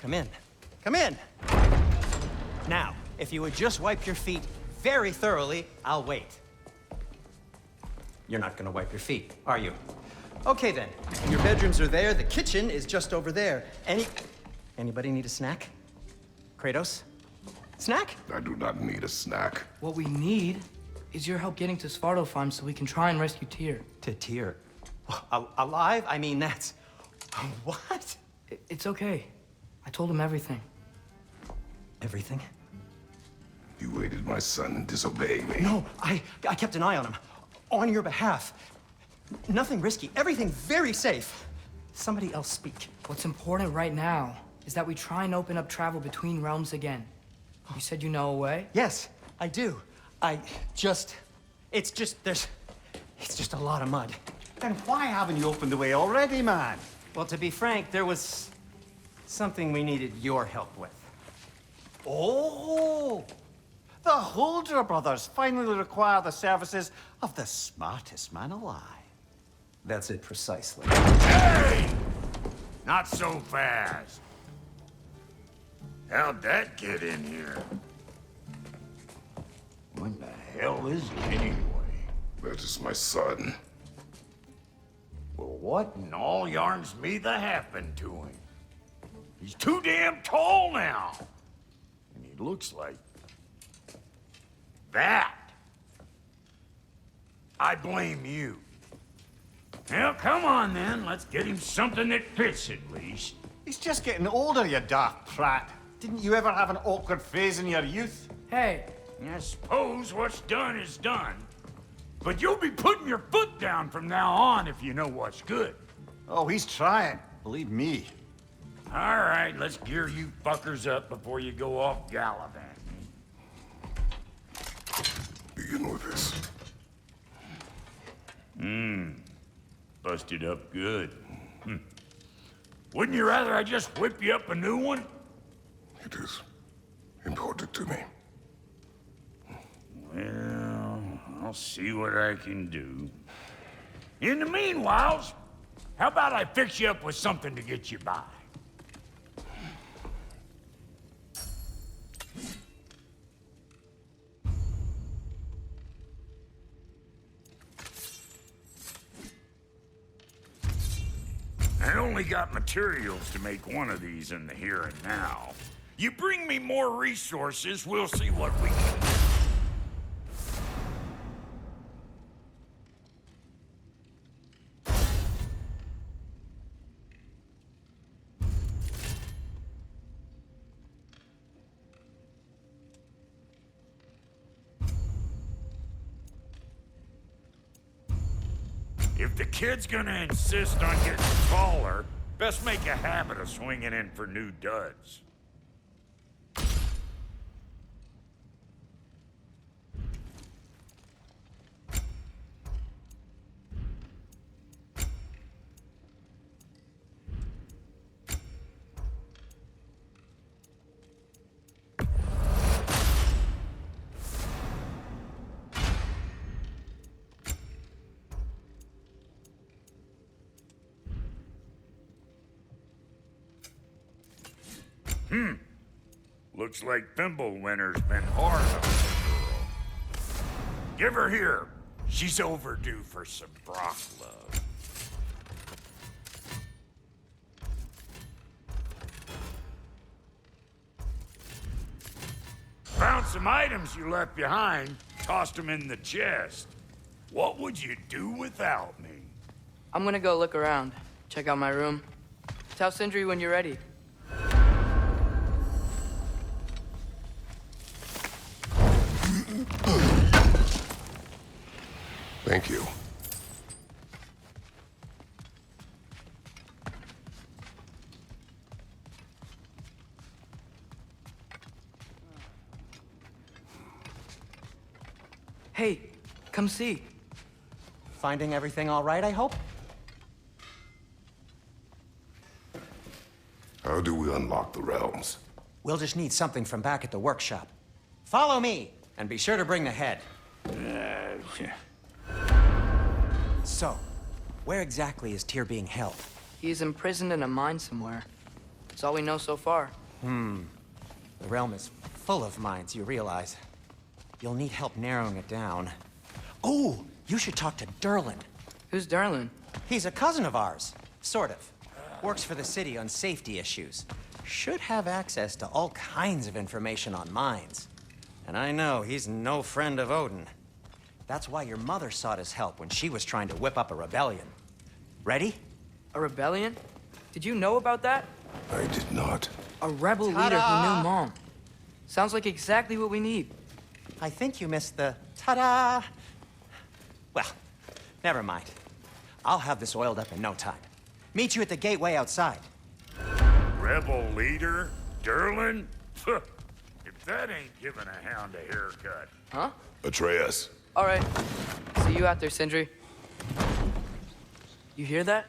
Come in. Come in! Now, if you would just wipe your feet very thoroughly, I'll wait. You're not gonna wipe your feet, are you? Okay then, your bedrooms are there, the kitchen is just over there. Anybody need a snack? Kratos? Snack? I do not need a snack. What we need is your help getting to SVARTELFHEIM so we can try and rescue Tyr. To Tyr? Alive? I mean, that's... What? It's okay. I told him everything. Everything? You aided my son in disobeying me. No, I kept an eye on him. On your behalf. Nothing risky. Everything very safe. Somebody else speak. What's important right now is that we try and open up travel between realms again. You said you know a way? Yes, I do. It's just a lot of mud. Then why haven't you opened the way already, man? Well, to be frank, there was something we needed your help with. Oh! The Holder brothers finally require the services of the smartest man alive. That's it precisely. Hey! Not so fast. How'd that get in here? What the hell is it anyway? That is my son. Well, what in all yarns me that happened to him? He's too damn tall now. And he looks like... that. I blame you. Well, come on then. Let's get him something that fits at least. He's just getting older, you daft prat. Didn't you ever have an awkward phase in your youth? Hey, I suppose what's done is done. But you'll be putting your foot down from now on if you know what's good. Oh, he's trying. Believe me. All right, let's gear you fuckers up before you go off gallivanting. Begin with this. Busted up good. Wouldn't you rather I just whip you up a new one? It is important to me. Well, I'll see what I can do. In the meanwhile, how about I fix you up with something to get you by? I only got materials to make one of these in the here and now. You bring me more resources, we'll see what we can do. If the kid's gonna insist on getting taller, best make a habit of swinging in for new duds. Looks like Thimblewinter's been hard on the girl. Give her here. She's overdue for some Brock love. Found some items you left behind, tossed them in the chest. What would you do without me? I'm gonna go look around. Check out my room. Tell Sindri when you're ready. Thank you. Hey, come see. Finding everything all right, I hope? How do we unlock the realms? We'll just need something from back at the workshop. Follow me, and be sure to bring the head. So, where exactly is Tyr being held? He's imprisoned in a mine somewhere. That's all we know so far. The realm is full of mines, you realize. You'll need help narrowing it down. Oh, you should talk to Derlin. Who's Darlin? He's a cousin of ours, sort of. Works for the city on safety issues. Should have access to all kinds of information on mines. And I know he's no friend of Odin. That's why your mother sought his help when she was trying to whip up a rebellion. Ready? A rebellion? Did you know about that? I did not. A rebel leader who knew Mom. Sounds like exactly what we need. I think you missed the ta-da. Well, never mind. I'll have this oiled up in no time. Meet you at the gateway outside. Rebel leader? Derlin? If that ain't giving a hound a haircut. Huh? Atreus. All right. See you out there, Sindri. You hear that?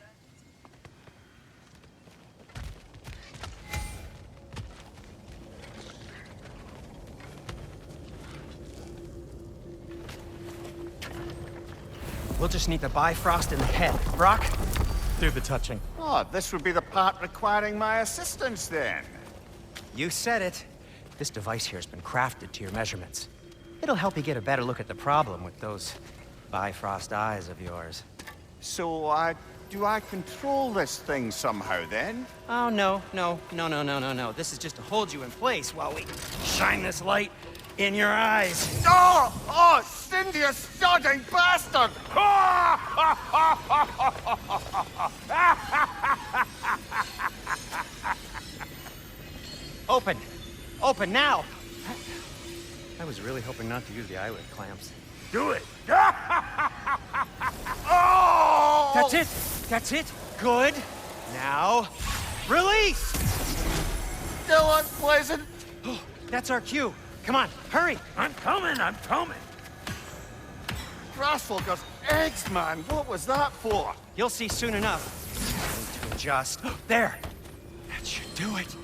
We'll just need the Bifrost in the head. Brock, do the touching. Oh, this would be the part requiring my assistance then. You said it. This device here has been crafted to your measurements. It'll help you get a better look at the problem with those Bifrost eyes of yours. So, do I control this thing somehow then? Oh, no. This is just to hold you in place while we shine this light in your eyes. Oh, Cindy, you sodding bastard! Open! Open now! I was really hoping not to use the eyelid clamps. Do it! Oh! That's it! That's it! Good! Now, release! Still unpleasant. That's our cue. Come on, hurry! I'm coming! Grassfolkers, eggs, man. What was that for? You'll see soon enough. I need to adjust. There! That should do it.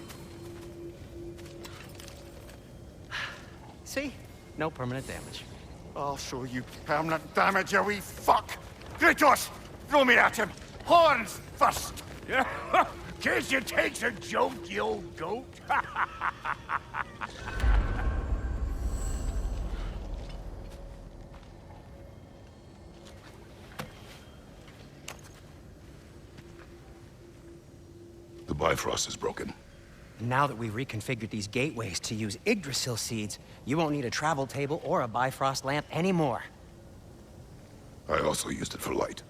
See? No permanent damage. I'll show you permanent damage, you wee fuck. Kratos, throw me at him. Horns first. Yeah. Case you takes a joke, you old goat. The Bifrost is broken. Now that we've reconfigured these gateways to use Yggdrasil seeds, you won't need a travel table or a Bifrost lamp anymore. I also used it for light.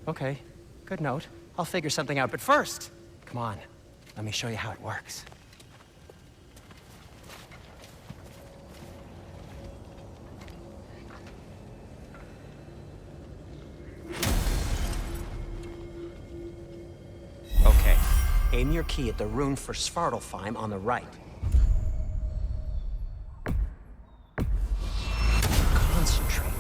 Okay, good note. I'll figure something out, but first, come on, let me show you how it works. Okay, aim your key at the rune for SVARTELFHEIM on the right. Concentrate.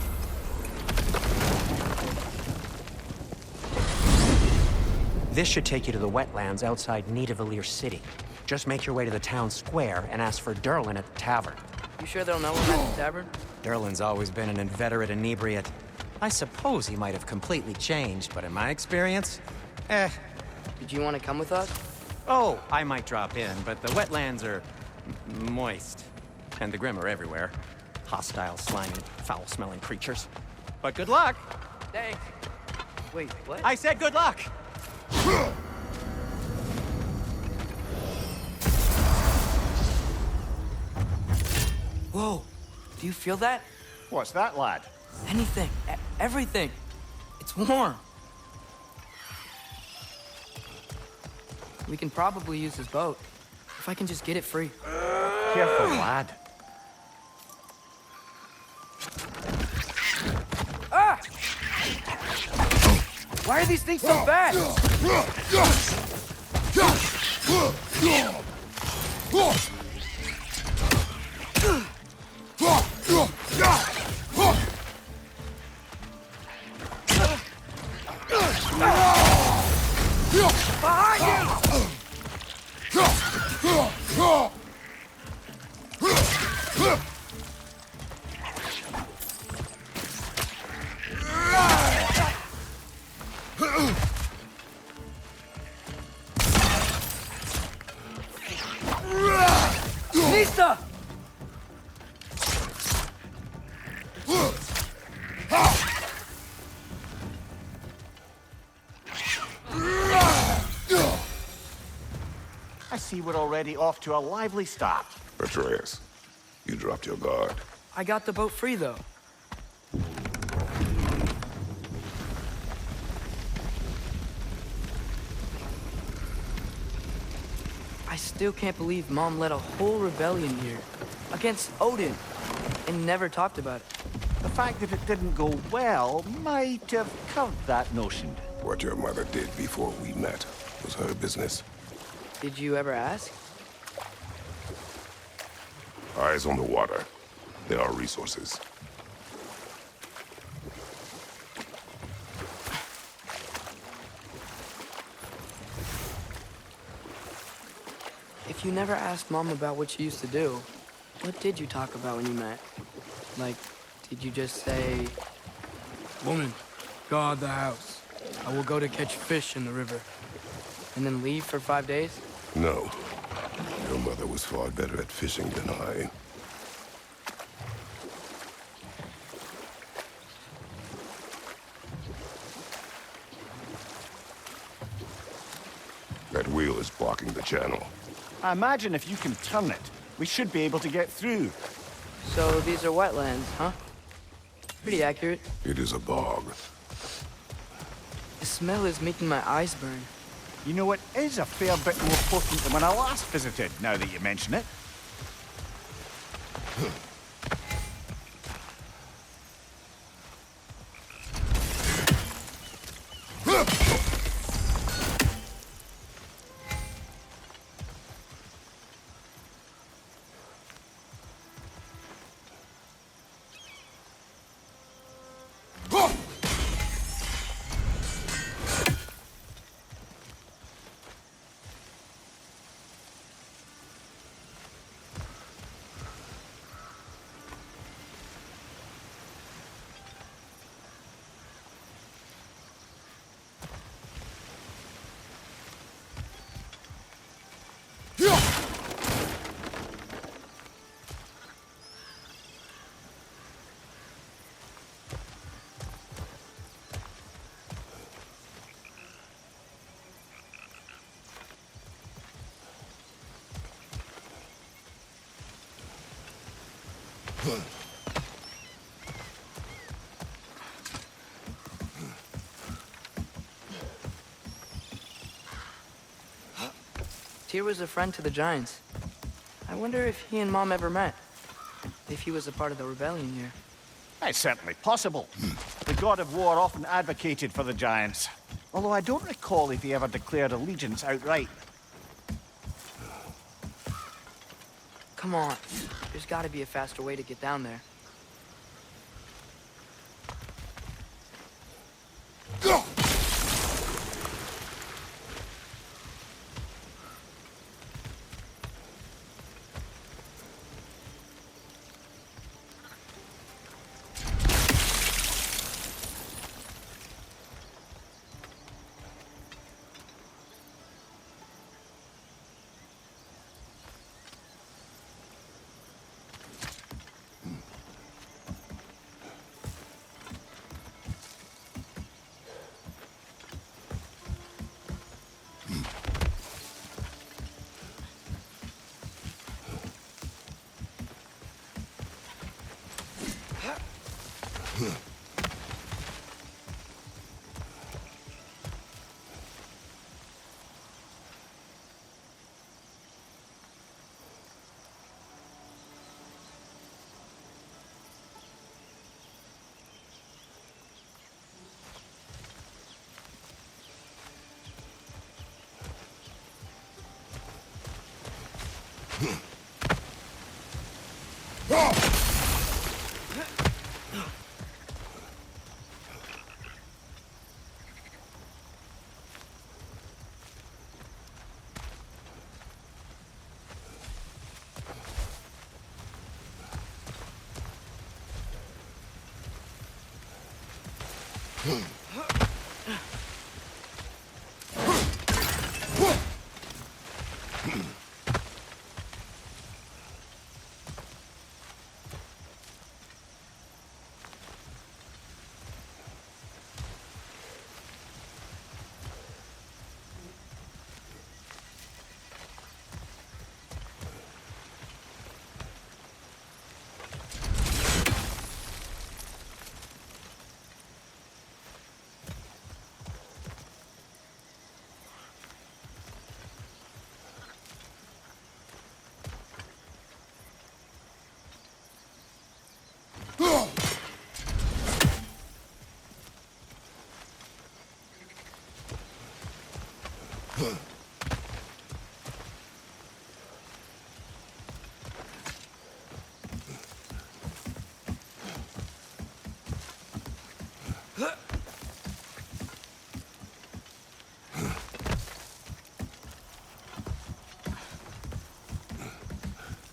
This should take you to the wetlands outside Nidavellir City. Just make your way to the town square and ask for Derlin at the tavern. You sure they'll know him at the tavern? Derlin's always been an inveterate inebriate. I suppose he might have completely changed, but in my experience, Did you want to come with us? Oh, I might drop in, but the wetlands are moist. And the Grim are everywhere. Hostile, slimy, foul-smelling creatures. But good luck! Thanks. Wait, what? I said good luck! Whoa, do you feel that? What's that, lad? Anything, everything. It's warm. We can probably use his boat. If I can just get it free. Careful, lad. Ah! Why are these things so bad? Behind you! Vista! I see we're already off to a lively start. Atreus, you dropped your guard. I got the boat free, though. I still can't believe Mom led a whole rebellion here. Against Odin. And never talked about it. The fact that it didn't go well might have covered that notion. What your mother did before we met was her business. Did you ever ask? Eyes on the water. There are resources. If you never asked Mom about what she used to do, what did you talk about when you met? Like, did you just say, "Woman, guard the house. I will go to catch fish in the river," and then leave for 5 days? No. Your mother was far better at fishing than I. That wheel is blocking the channel. I imagine if you can turn it, we should be able to get through. So these are wetlands, huh? Pretty accurate. It is a bog. The smell is making my eyes burn. You know, it is a fair bit more potent than when I last visited, now that you mention it. Tyr was a friend to the Giants. I wonder if he and Mom ever met. If he was a part of the rebellion here. It's certainly possible. The god of war often advocated for the Giants. Although I don't recall if he ever declared allegiance outright. Come on. There's gotta be a faster way to get down there.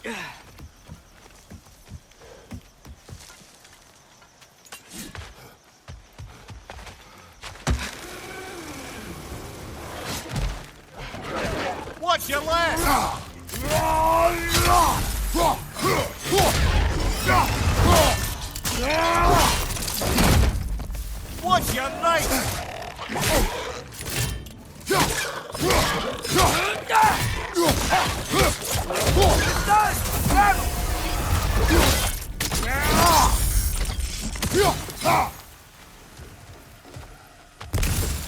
Watch your left! Watch your right!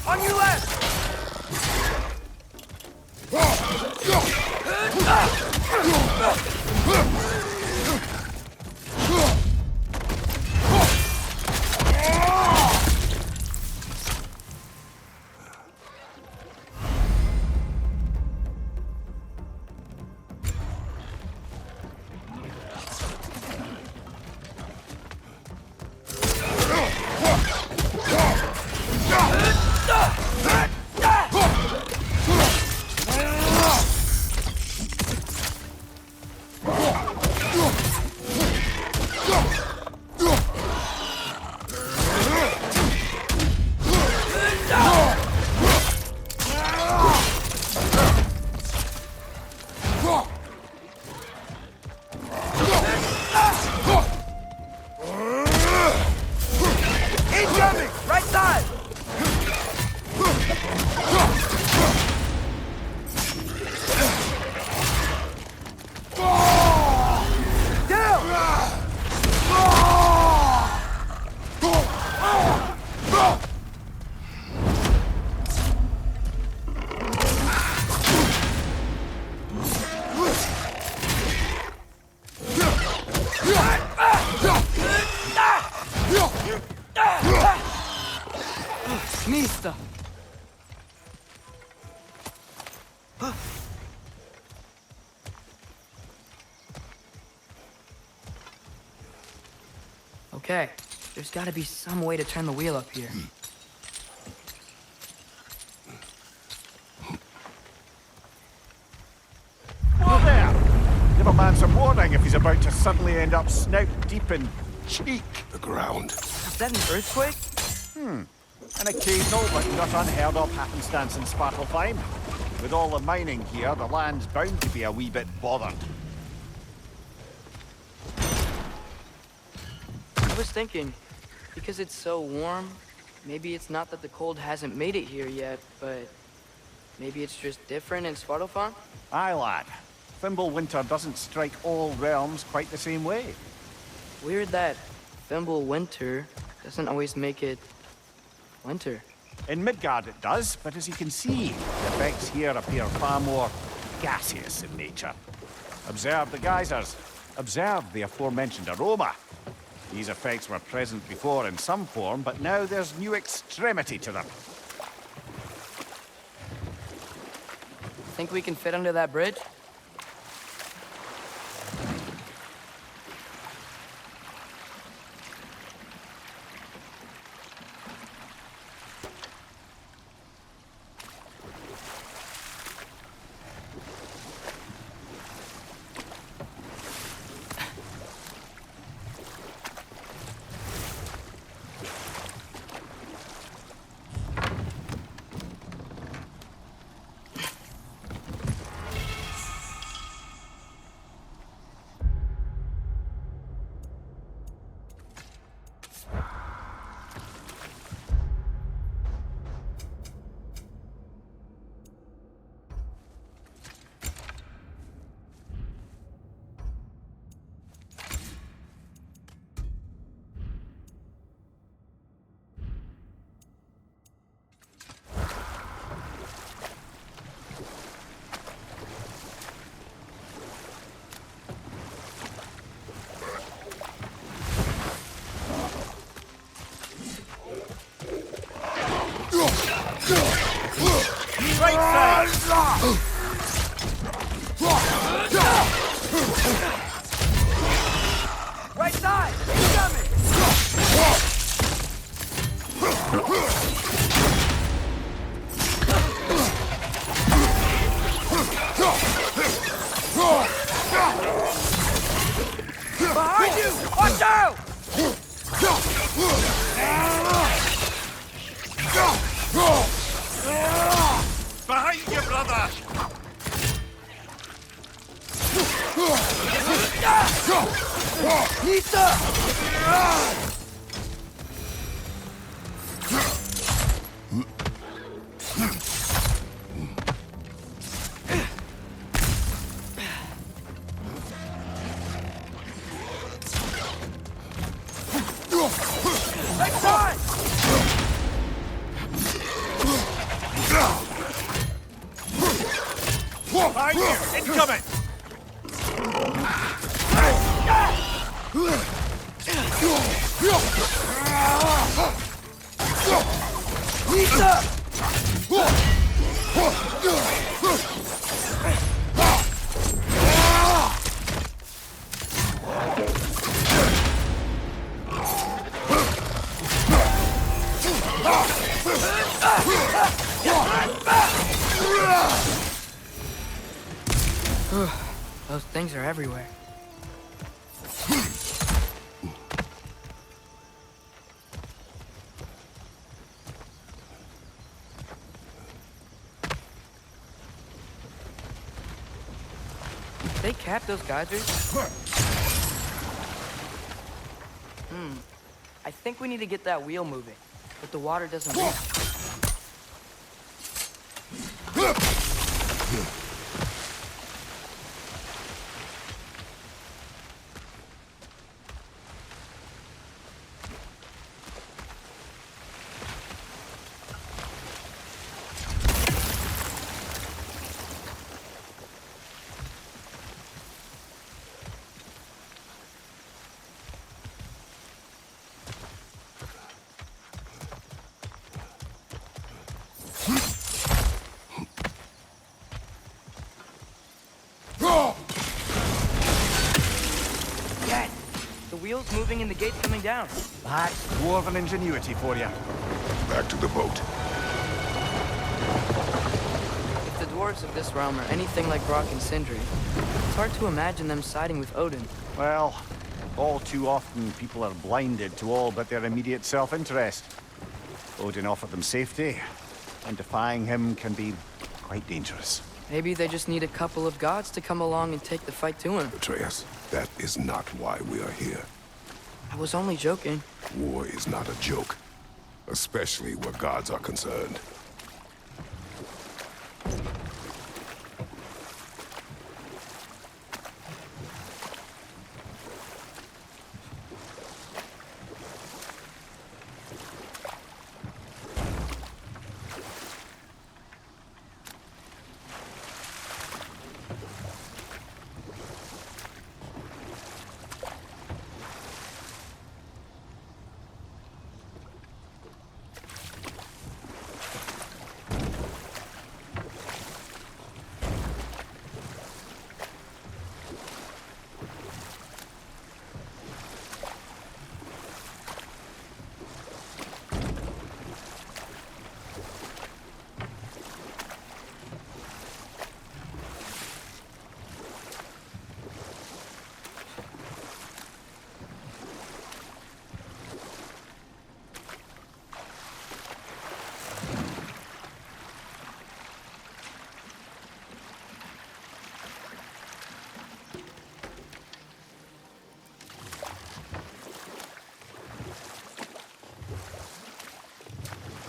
On your left! Incoming! Right side! Mista! Okay, there's gotta be some way to turn the wheel up here. Whoa there! Give a man some warning if he's about to suddenly end up snout deep in cheek. The ground. Is that an earthquake? An occasional but not unheard of happenstance in SVARTELFHEIM. With all the mining here, the land's bound to be a wee bit bothered. I was thinking, because it's so warm, maybe it's not that the cold hasn't made it here yet, but maybe it's just different in Svartalfheim? Aye, lad. Thimble winter doesn't strike all realms quite the same way. Weird that Thimble winter doesn't always make it winter. In Midgard it does, but as you can see, the effects here appear far more gaseous in nature. Observe the geysers. Observe the aforementioned aroma. These effects were present before in some form, but now there's new extremity to them. Think we can fit under that bridge? Right side! Right side! Incoming! Behind you! Incoming! Those things are everywhere. Did they cap those geysers? I think we need to get that wheel moving, but the water doesn't reach. Dad, the wheel's moving and the gate's coming down. That's dwarven ingenuity for you. Back to the boat. If the dwarves of this realm are anything like Brock and Sindri, it's hard to imagine them siding with Odin. Well, all too often people are blinded to all but their immediate self-interest. Odin offered them safety, and defying him can be quite dangerous. Maybe they just need a couple of gods to come along and take the fight to him. Atreus, that is not why we are here. I was only joking. War is not a joke, especially where gods are concerned.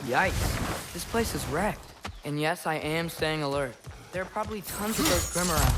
Yikes. This place is wrecked. And yes, I am staying alert. There are probably tons of those Grim around.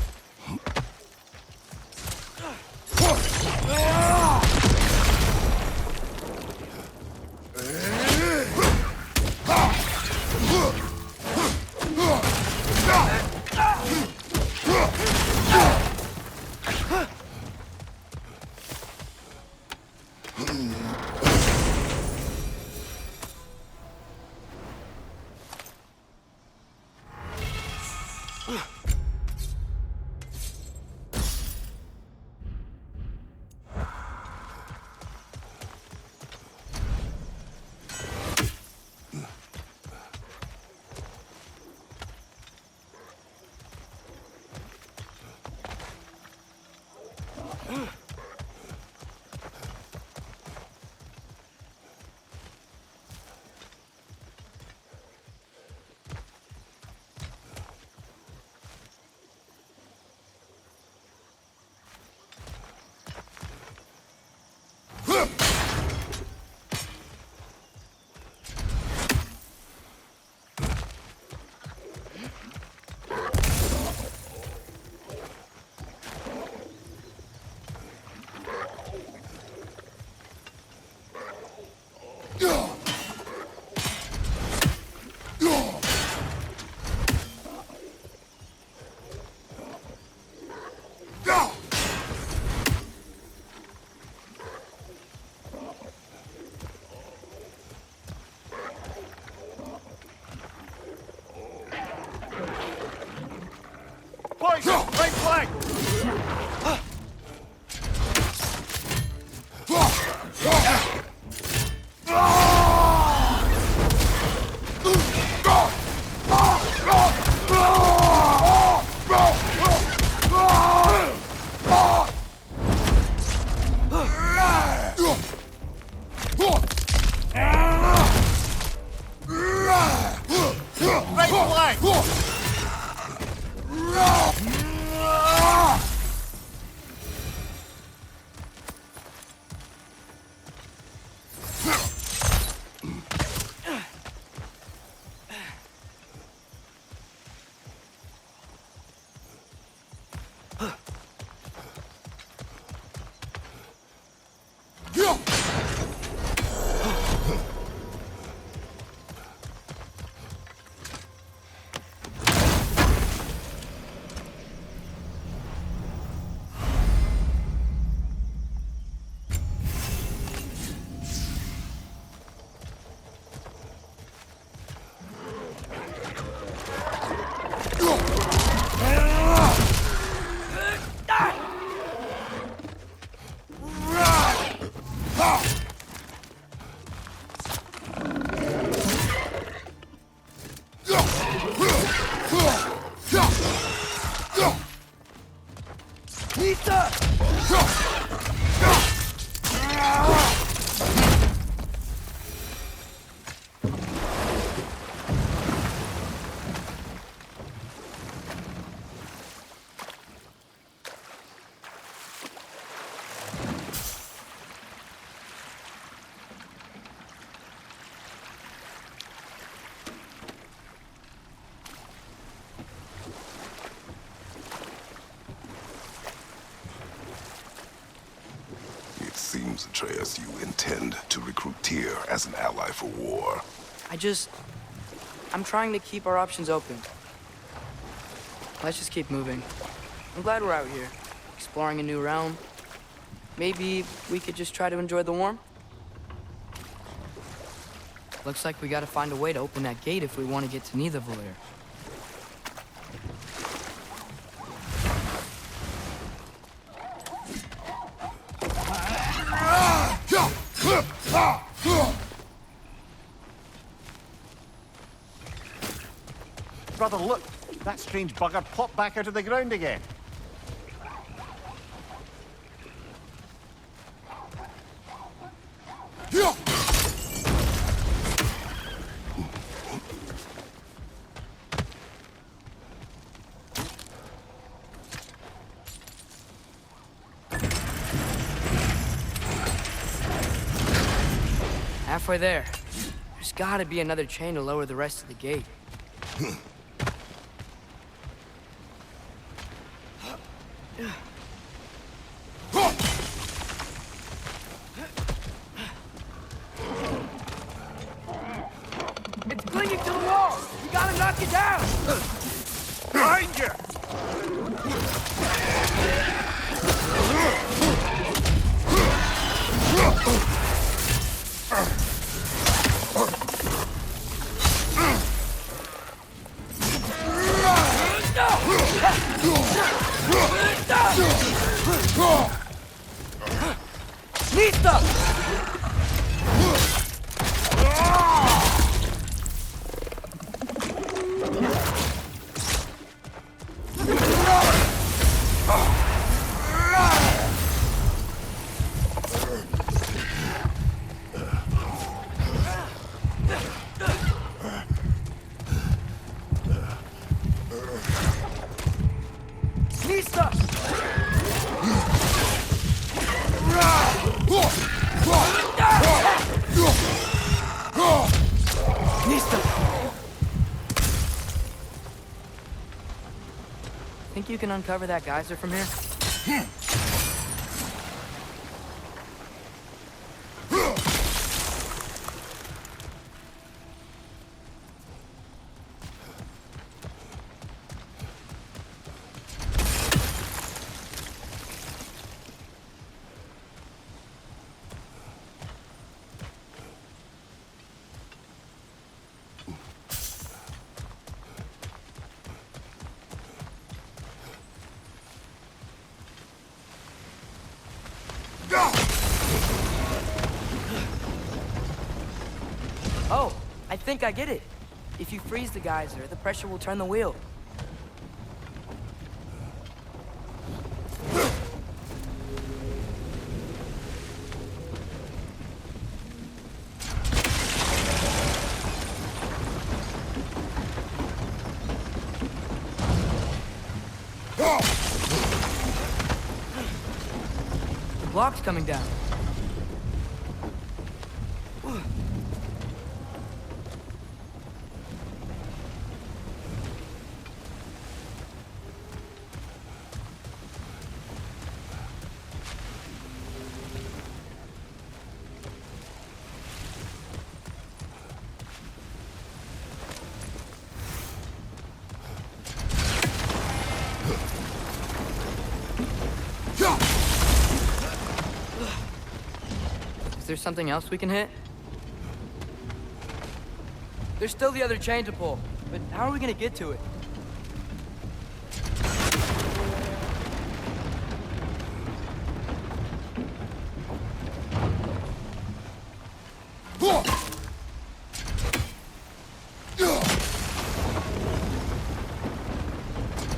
Boys, right flank! Right flank! It seems, Atreus, you intend to recruit Tyr as an ally for war. I'm trying to keep our options open. Let's just keep moving. I'm glad we're out here, exploring a new realm. Maybe we could just try to enjoy the warmth? Looks like we gotta find a way to open that gate if we want to get to Nidavellir. Brother, look! That strange bugger popped back out of the ground again. Halfway there. There's gotta be another chain to lower the rest of the gate. It's clinging to the wall! We gotta knock it down! Behind you! Nista! Think you can uncover that geyser from here? think I get it. If you freeze the geyser, the pressure will turn the wheel. The block's coming down. Is there something else we can hit? There's still the other chain to pull, but how are we gonna get to it?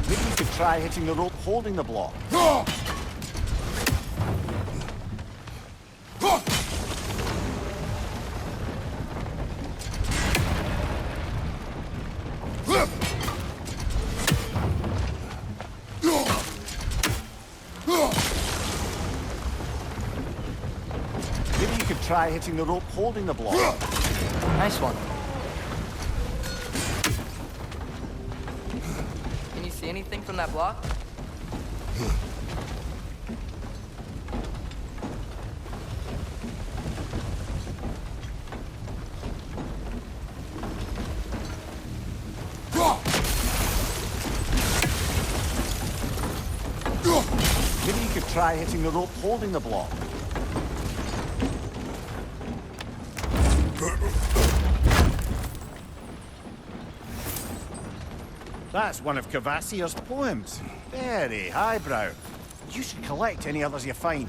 Maybe you could try hitting the rope holding the block. Maybe you could try hitting the rope holding the block. Nice one. Can you see anything from that block? Maybe you could try hitting the rope holding the block. That's one of Cavassier's poems. Very highbrow. You should collect any others you find.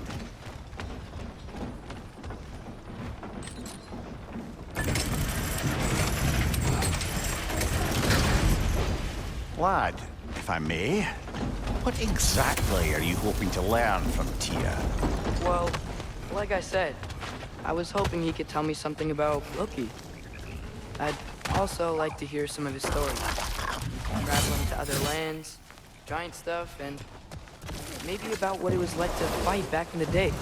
Lad, if I may, what exactly are you hoping to learn from Tia? Well, like I said, I was hoping he could tell me something about Loki. I'd also like to hear some of his stories. Traveling to other lands, giant stuff, and maybe about what it was like to fight back in the day.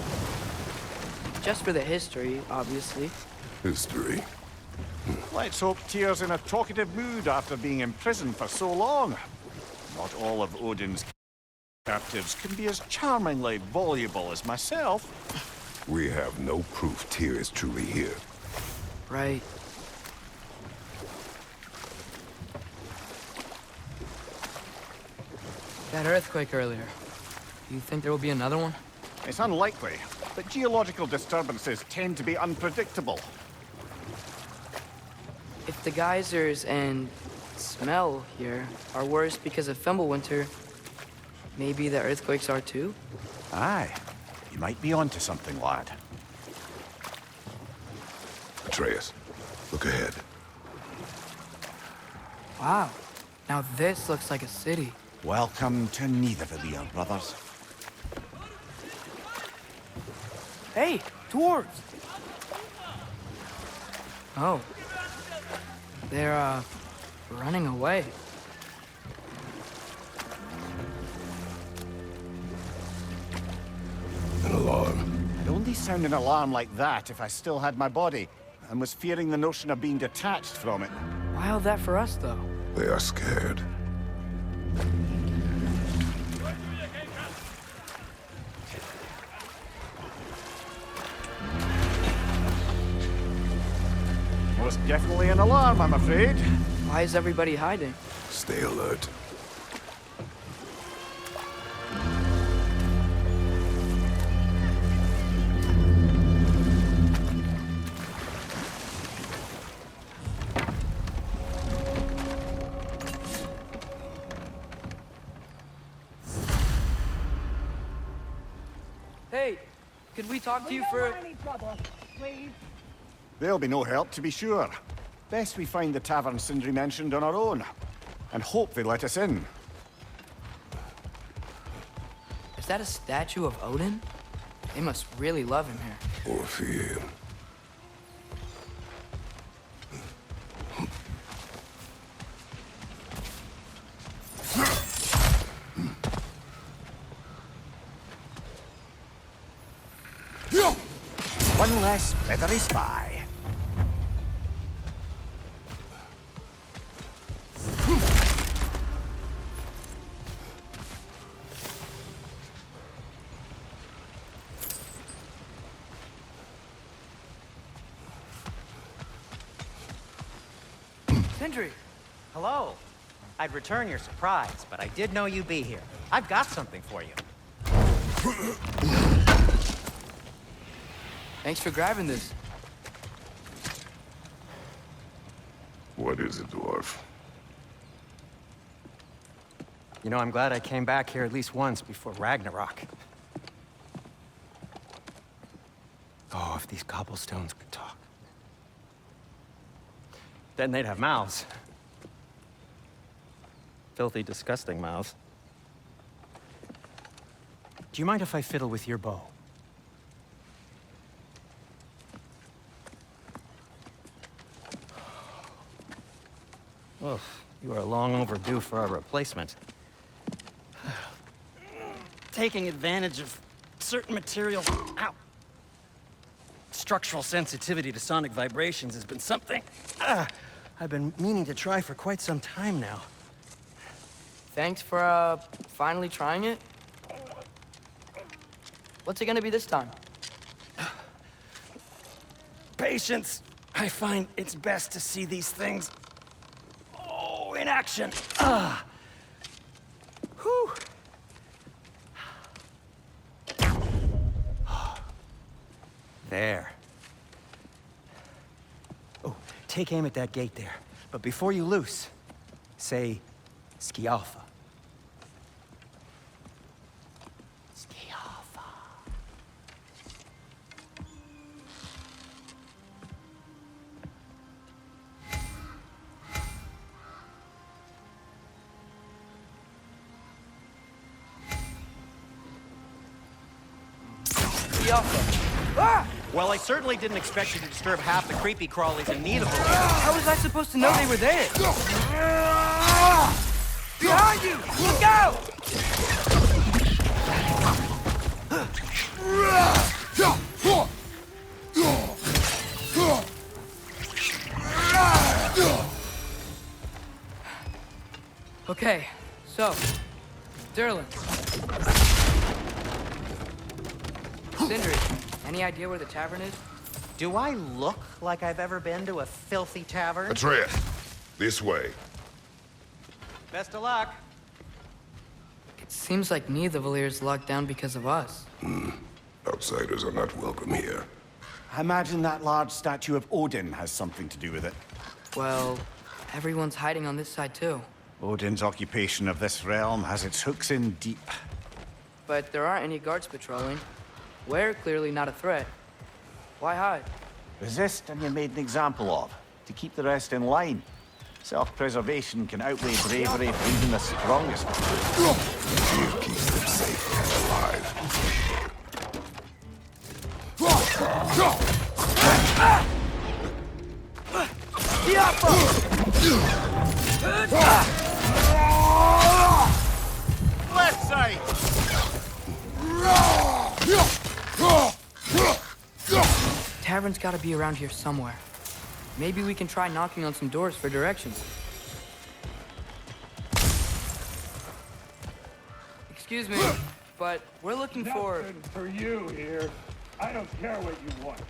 Just for the history, obviously. History. Let's hope Tyr's in a talkative mood after being imprisoned for so long. Not all of Odin's captives can be as charmingly voluble as myself. We have no proof Tyr is truly here. Right. That earthquake earlier. Do you think there will be another one? It's unlikely, but geological disturbances tend to be unpredictable. If the geysers and smell here are worse because of Fimbulwinter, maybe the earthquakes are too? Aye, you might be onto something, lad. Atreus, look ahead. Wow. Now this looks like a city. Welcome to Nidavellir, brothers. Hey, dwarves! Oh. They're, running away. An alarm. I'd only sound an alarm like that if I still had my body, and was fearing the notion of being detached from it. Why all that for us, though? They are scared. Most definitely an alarm, I'm afraid. Why is everybody hiding? Stay alert. Hey, could we talk to you for... Any trouble, please. There'll be no help, to be sure. Best we find the tavern Sindri mentioned on our own, and hope they let us in. Is that a statue of Odin? They must really love him here. Or fear him. One less feathery spy. Sindri! Hello. I'd return your surprise, but I did know you'd be here. I've got something for you. Thanks for grabbing this. What is it, dwarf? You know, I'm glad I came back here at least once before Ragnarok. Oh, if these cobblestones could talk. Then they'd have mouths. Filthy, disgusting mouths. Do you mind if I fiddle with your bow? Oh, you are long overdue for a replacement. Taking advantage of certain materials. Ow! Structural sensitivity to sonic vibrations has been something I've been meaning to try for quite some time now. Thanks for, finally trying it. What's it gonna be this time? Patience. I find it's best to see these things in action. Whew. There. Oh, take aim at that gate there. But before you loose, say Skialfa. Skialfa. Ah! Well, I certainly didn't expect you to disturb half the creepy crawlies in need of a leader. How was I supposed to know they were there? Behind you! Look out! Okay, so, Durlin. Sindri, any idea where the tavern is? Do I look like I've ever been to a filthy tavern? Atreus, this way. Best of luck. It seems like Nidavellir locked down because of us. Outsiders are not welcome here. I imagine that large statue of Odin has something to do with it. Well, everyone's hiding on this side too. Odin's occupation of this realm has its hooks in deep. But there aren't any guards patrolling. We're clearly not a threat. Why hide? Resist and you're made an example of, to keep the rest in line. Self-preservation can outweigh bravery for even the strongest. Fear keeps them safe and alive. Left side! Tavern's gotta be around here somewhere. Maybe we can try knocking on some doors for directions. Excuse me, but we're looking for... Nothing for you here. I don't care what you want.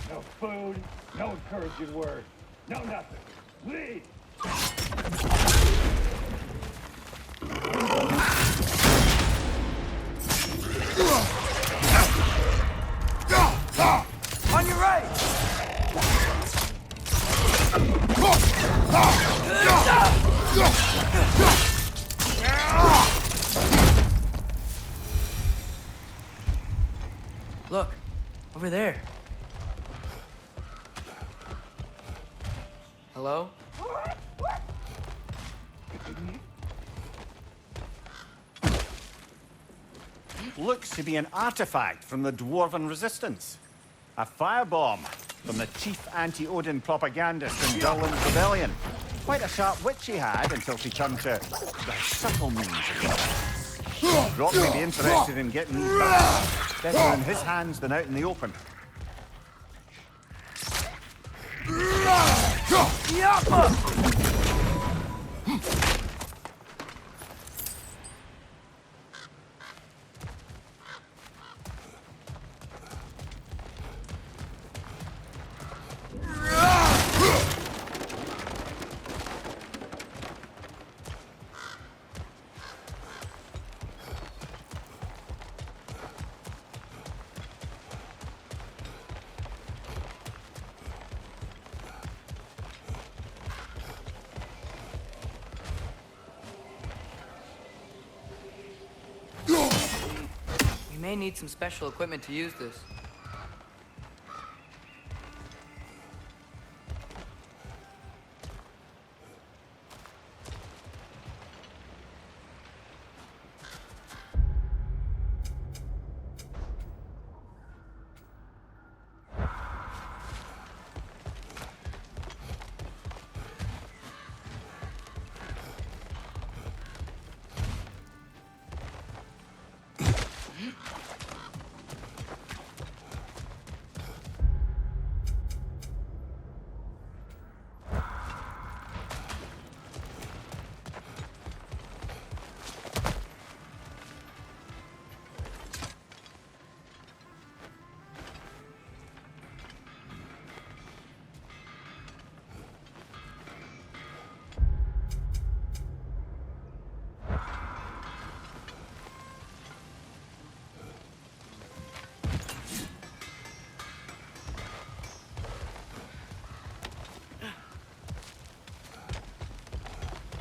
No food, no encouraging word, no nothing. Leave! On your right! Look, over there. Hello? Looks to be an artifact from the Dwarven Resistance. A firebomb from the chief anti-Odin propagandist in Durlin's rebellion. Quite a sharp wit she had until she turned to the subtle means of it. Brock may be interested in getting these back. Better in his hands than out in the open. We may need some special equipment to use this.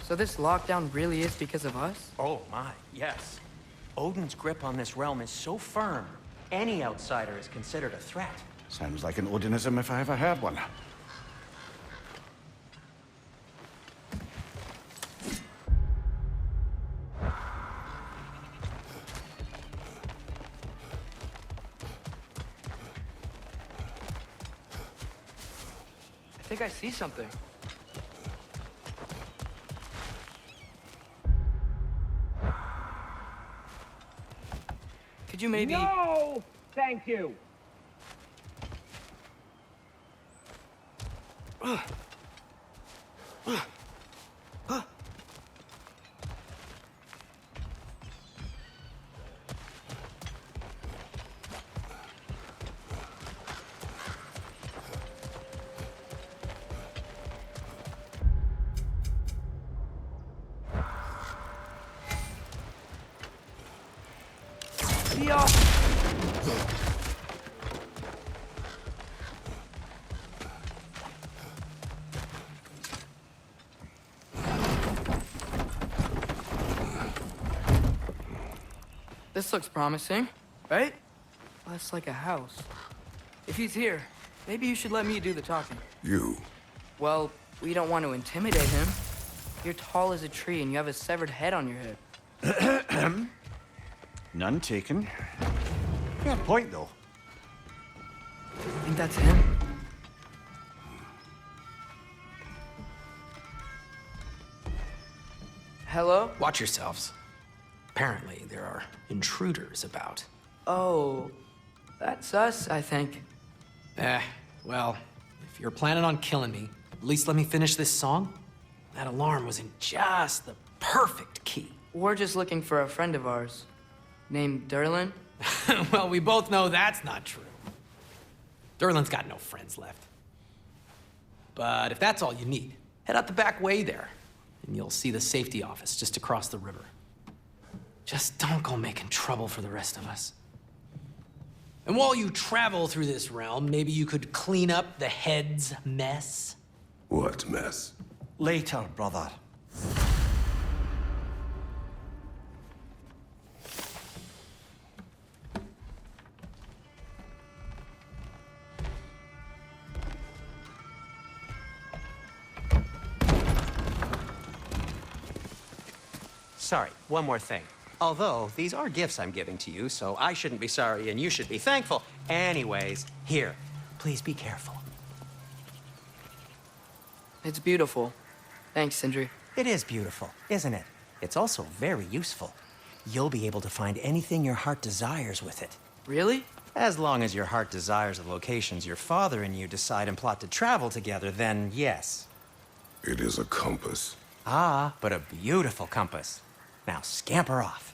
So this lockdown really is because of us? Oh my, yes. Odin's grip on this realm is so firm, any outsider is considered a threat. Sounds like an Odinism if I ever heard one. I think I see something. Could you maybe... No! Thank you! This looks promising, right? Well, that's like a house. If he's here, maybe you should let me do the talking. You. Well, we don't want to intimidate him. You're tall as a tree and you have a severed head on your head. None taken. Fair point, though. Think that's him? Hello? Watch yourselves. Apparently, there are intruders about. Oh, that's us, I think. Well, if you're planning on killing me, at least let me finish this song. That alarm was in just the perfect key. We're just looking for a friend of ours named Durlin. Well, we both know that's not true. Durlin's got no friends left. But if that's all you need, head out the back way there, and you'll see the safety office just across the river. Just don't go making trouble for the rest of us. And while you travel through this realm, maybe you could clean up the head's mess? What mess? Later, brother. sorry, one more thing. Although, these are gifts I'm giving to you, so I shouldn't be sorry and you should be thankful. Anyways, here, please be careful. It's beautiful. Thanks, Sindri. It is beautiful, isn't it? It's also very useful. You'll be able to find anything your heart desires with it. Really? As long as your heart desires the locations your father and you decide and plot to travel together, then yes. It is a compass. Ah, but a beautiful compass. Now scamper off.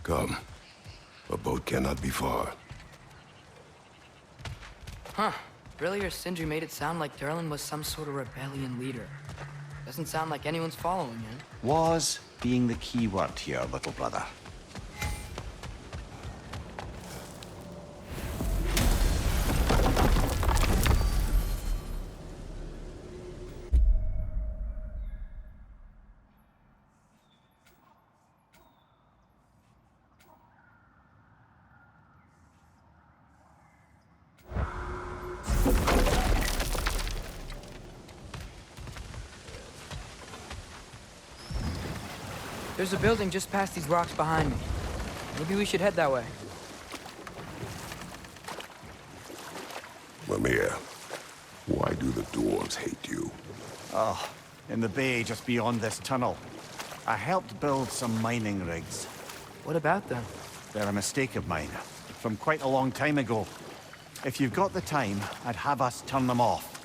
Come. A boat cannot be far. Huh. Earlier, Sindri made it sound like Durlin was some sort of rebellion leader. Doesn't sound like anyone's following him. Was being the key word here, little brother. There's a building just past these rocks behind me. Maybe we should head that way. Mimir, why do the dwarves hate you? Oh, in the bay just beyond this tunnel. I helped build some mining rigs. What about them? They're a mistake of mine, from quite a long time ago. If you've got the time, I'd have us turn them off.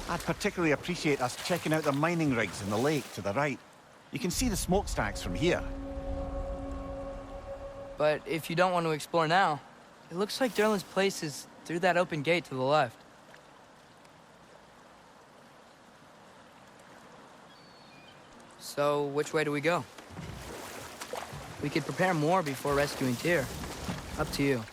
I'd particularly appreciate us checking out the mining rigs in the lake to the right. You can see the smokestacks from here. But if you don't want to explore now, it looks like Durlin's place is through that open gate to the left. So, which way do we go? We could prepare more before rescuing Tyr. Up to you.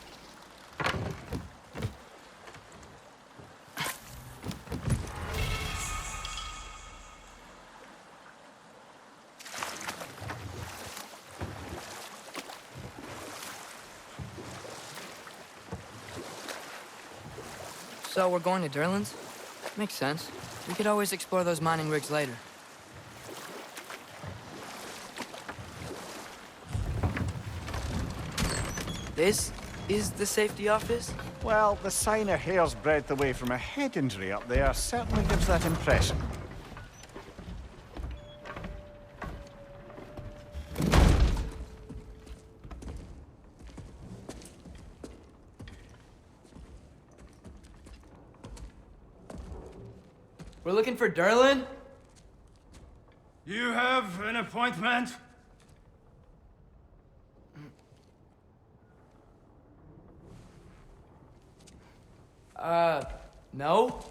So we're going to Durlin's? Makes sense. We could always explore those mining rigs later. This is the safety office? Well, the sign a hair's breadth away from a head injury up there certainly gives that impression. We're looking for Durlin? You have an appointment? No?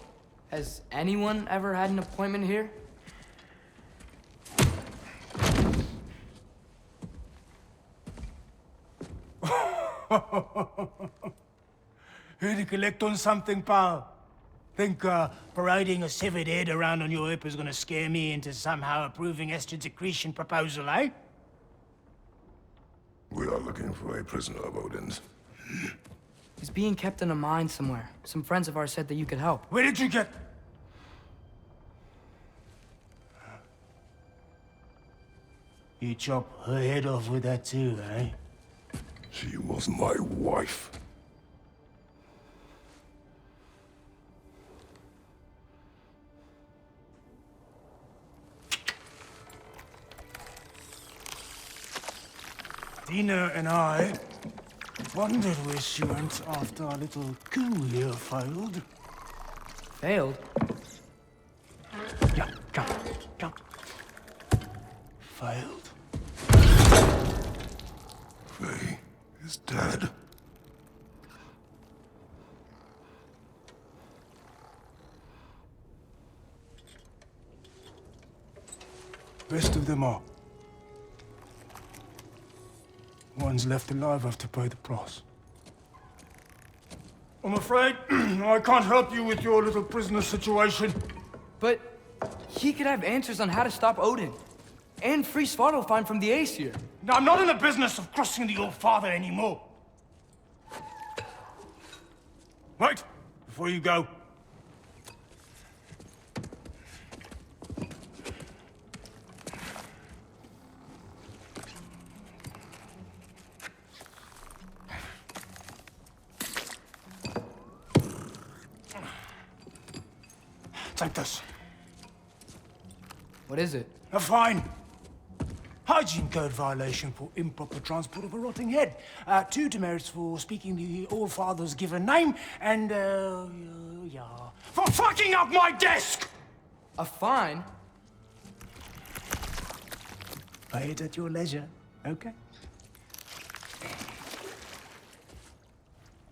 Has anyone ever had an appointment here? Here to collect on something, pal? Think parading a severed head around on your hip is gonna scare me into somehow approving Esther's accretion proposal, eh? We are looking for a prisoner of Odin's. He's being kept in a mine somewhere. Some friends of ours said that you could help. Where did you get... You chop her head off with that too, eh? She was my wife. Dina and I wondered where she went after our little coup here failed. Failed? Yeah, come. Failed. Faye is dead. Best of them are. One's left alive have to pay the price. I'm afraid I can't help you with your little prisoner situation. But he could have answers on how to stop Odin. And free Svartalfheim from the Aesir. Now, I'm not in the business of crossing the old father anymore. Wait, before you go. Take this. What is it? A fine. Hygiene code violation for improper transport of a rotting head. 2 demerits for speaking the All-Father's given name, and, yeah, for fucking up my desk! A fine? Pay it at your leisure, okay?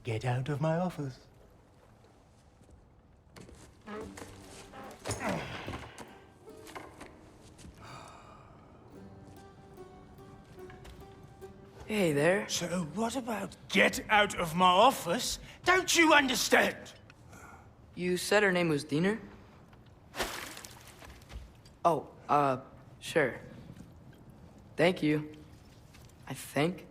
Get out of my office. Hey there. So what about get out of my office? Don't you understand? You said her name was Diener? Oh, sure. Thank you. I think.